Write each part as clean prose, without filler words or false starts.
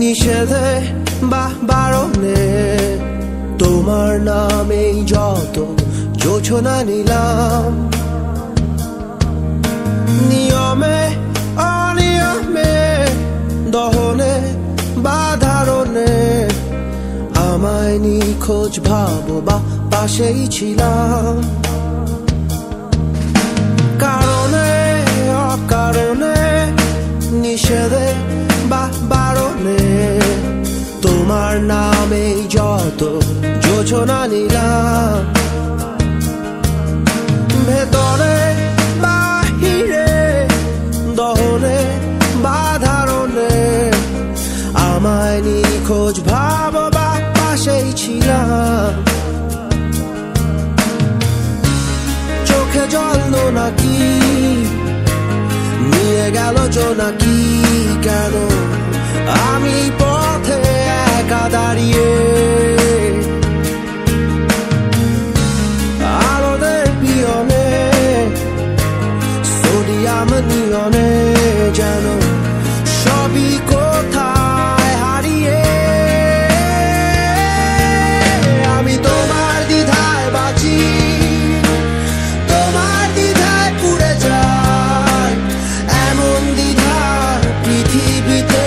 নিষেধে বারণে তোমার নামেই যত যোছনা নিলাম নিয়মে অনিয়মে দহনে বা ধারণে আমায় নিখোঁজ ভাবো বা পাশেই ছিলাম কারণে অকারণে নিষেধে বারণে তোমার নামেই যত যোছনা নিলাম ভেতরে বাহিরে দহনে বা ধারণে আমায় নিখোঁজ ভাবো বা পাশেই ছিলাম চোখে জল নাকি নিয়ে গেল জোনাকি কেন আমি পথে একা দাঁড়িয়ে আলোদের পিয়নে সোডিয়াম নিয়নে যেন সবই কোথায় হারিয়ে আমি তোমার দ্বিধায় বাঁচি তোমার দ্বিধায় পুড়ে যাই এমন দ্বিধা পৃথিবীতে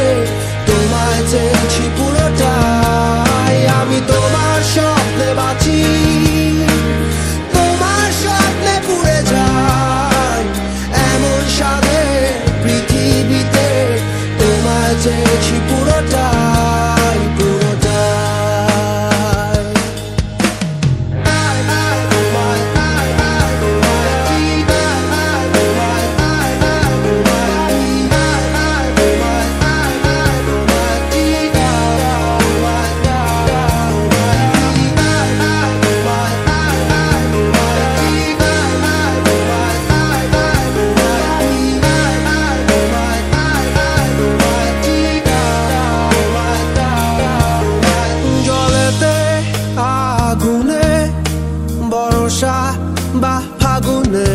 তোমায় চেয়েছি পুরোটাই আমি তোমার স্বপ্নে বাঁচি তোমার স্বপ্নে পুড়ে যাই এমন সাধে পৃথিবীতে তোমায় চেয়েছি পুরোটাই বর্ষা বা ফাগুনে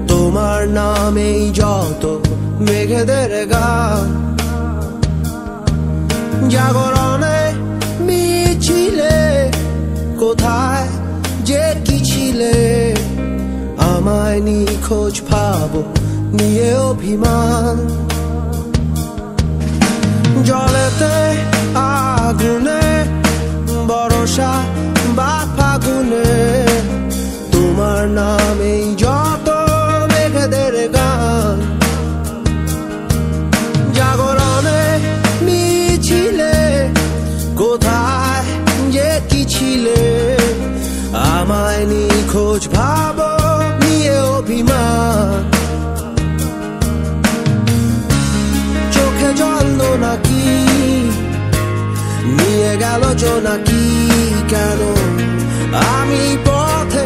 তোমার নামেই যত মেঘেদের গান জাগরণে মিছিলে কোথায় যে কি ছিলে আমায় নিখোঁজ ভাবো নিয়ে অভিমান জলেতে আগুনে বর্ষা বা ফাগুনে তোমার নামেই যত মেঘেদের গান জাগরণে মিছিলে কোথায় যে কি ছিলে আমায় নিখোঁজ ভাবো নিয়ে অভিমান চোখে জল নাকি নিয়ে গেল জোনাকি কেন আমি পথে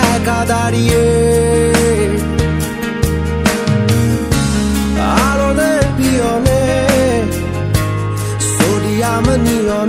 একা দাঁড়িয়ে আলোদের পিয়নে সোডিয়াম নিয়নে